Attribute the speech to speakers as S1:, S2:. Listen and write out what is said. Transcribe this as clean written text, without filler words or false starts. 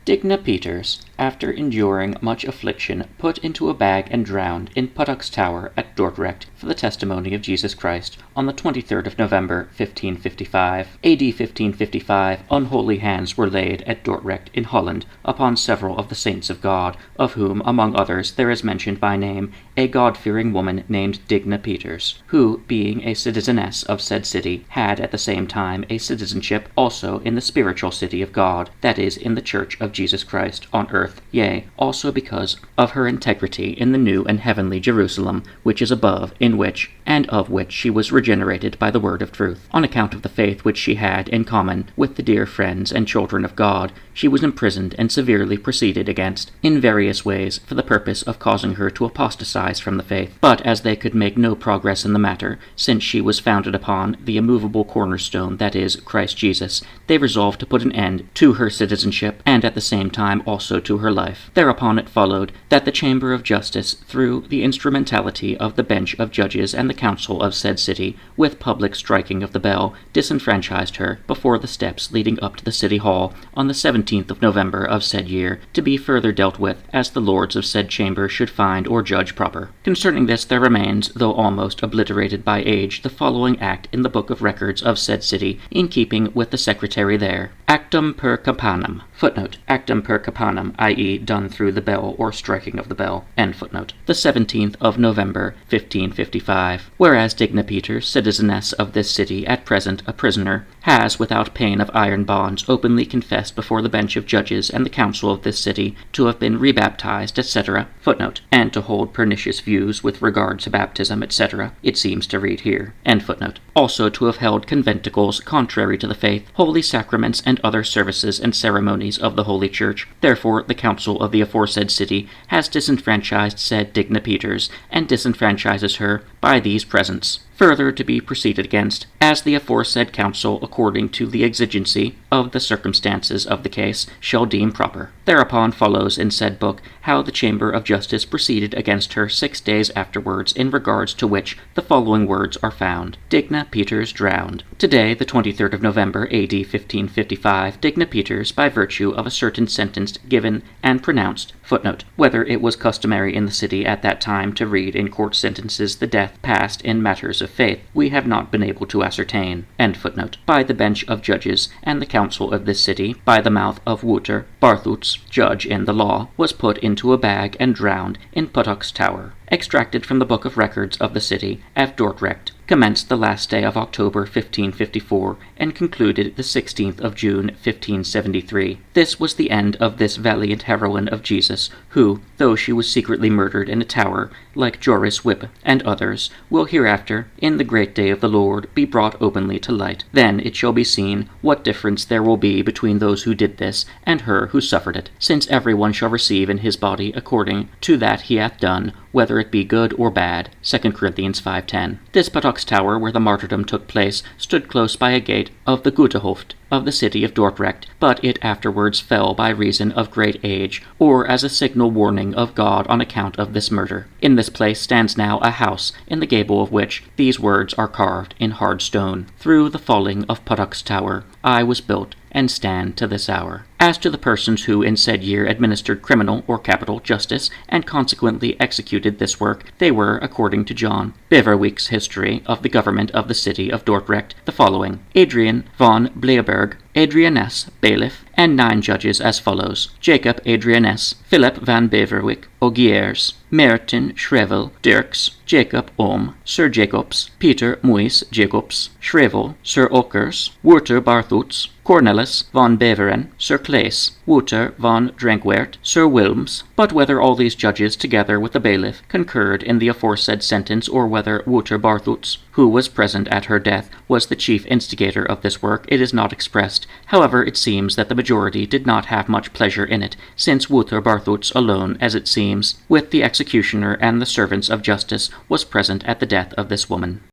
S1: Digna Pieters, after enduring much affliction, put into a bag and drowned in Puttock's Tower at Dordrecht for the testimony of Jesus Christ, on the 23rd of November, 1555. A.D. 1555, unholy hands were laid at Dordrecht in Holland upon several of the saints of God, of whom, among others, there is mentioned by name a God-fearing woman named Digna Pieters, who, being a citizeness of said city, had at the same time a citizenship also in the spiritual city of God, that is, in the Church of Jesus Christ on earth, yea, also because of her integrity in the new and heavenly Jerusalem, which is above, in which, and of which she was regenerated by the word of truth. On account of the faith which she had in common with the dear friends and children of God, she was imprisoned and severely proceeded against in various ways for the purpose of causing her to apostatize from the faith. But as they could make no progress in the matter, since she was founded upon the immovable cornerstone, that is, Christ Jesus, they resolved to put an end to her citizenship and at the same time also to her life. Thereupon it followed that the Chamber of Justice, through the instrumentality of the bench of judges and the council of said city, with public striking of the bell, disenfranchised her before the steps leading up to the city hall on the 17th of November of said year, to be further dealt with as the lords of said chamber should find or judge proper. Concerning this there remains, though almost obliterated by age, the following act in the book of records of said city, in keeping with the secretary there. Actum per campanam. Footnote. Actum per campanam, i.e. done through the bell or striking of the bell. End footnote. The 17th of November, 1555. Whereas Digna Pieters, citizeness of this city, at present a prisoner, has, without pain of iron bonds, openly confessed before the bench of judges and the council of this city to have been rebaptized, etc. Footnote. And to hold pernicious views with regard to baptism, etc. It seems to read here. End footnote. Also to have held conventicles contrary to the faith, holy sacraments, and other services and ceremonies of the Holy Church. Therefore, the council of the aforesaid city has disenfranchised said Digna Pieters, and disenfranchises her by these presents. Further to be proceeded against, as the aforesaid council, according to the exigency of the circumstances of the case, shall deem proper. Thereupon follows in said book how the Chamber of Justice proceeded against her 6 days afterwards, in regards to which the following words are found. Digna Pieters drowned. Today, the 23rd of November, A.D. 1555, Digna Pieters, by virtue of a certain sentence given and pronounced, footnote, whether it was customary in the city at that time to read in court sentences the death passed in matters of faith, we have not been able to ascertain. End footnote. By the bench of judges and the council of this city, by the mouth of Wouter Barthoets, judge in the law, was put into a bag and drowned in Puttock's Tower. Extracted from the Book of Records of the city at Dordrecht, commenced the last day of October 1554, and concluded the 16th of June 1573. This was the end of this valiant heroine of Jesus, who, though she was secretly murdered in a tower, like Joris Whip and others, will hereafter, in the great day of the Lord, be brought openly to light. Then it shall be seen what difference there will be between those who did this, and her who suffered it, since every one shall receive in his body according to that he hath done, whether it be good or bad. 2 Corinthians 5:10. This Puttock's Tower, where the martyrdom took place, stood close by a gate of the Gutehoft of the city of Dordrecht, but it afterwards fell by reason of great age, or as a signal warning of God on account of this murder. In this place stands now a house, in the gable of which these words are carved in hard stone. Through the falling of Puttock's Tower, I was built, and stand to this hour. As to the persons who in said year administered criminal or capital justice, and consequently executed this work, they were, according to John Beverwijck's history of the government of the city of Dordrecht, the following: Adrian von Bleeberg, Adrianess, bailiff, and 9 judges as follows: Jacob Adrianess, Philip van Beverwijck, Ogiers, Merten Schrevel, Dirks, Jacob Ohm, Sir Jacobs, Peter Muis Jacobs, Schrevel, Sir Okers, Wouter Barthoets, Cornelis von Beveren, Sir Claes, Wouter von Drankwert, Sir Wilms. But whether all these judges, together with the bailiff, concurred in the aforesaid sentence, or whether Wouter Barthoets, who was present at her death, was the chief instigator of this work, it is not expressed. However, it seems that the majority did not have much pleasure in it, since Wouter Barthoets alone, as it seems, with the executioner and the servants of justice, was present at the death of this woman.